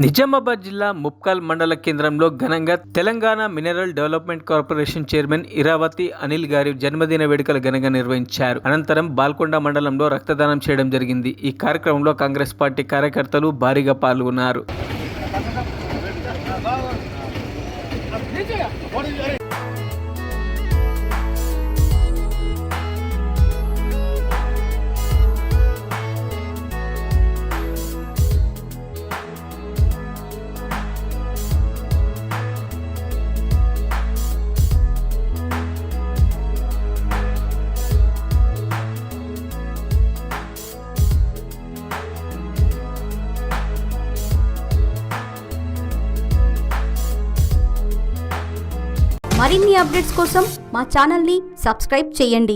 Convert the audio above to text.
నిజామాబాద్ జిల్లా ముప్కాల్ మండల కేంద్రంలో ఘనంగా Telangana mineral development corporation chairman Iravati Anil గారి జన్మదిన వేడుకలు ఘనంగా నిర్వహించారు. అనంతరం బాల్కొండ మండలంలో రక్తదానం చేయడం జరిగింది. ఈ కార్యక్రమంలో కాంగ్రెస్ పార్టీ కార్యకర్తలు భారీగా పాల్గొన్నారు. మరిన్ని అప్డేట్స్ కోసం మా ఛానల్ని సబ్స్క్రైబ్ చేయండి.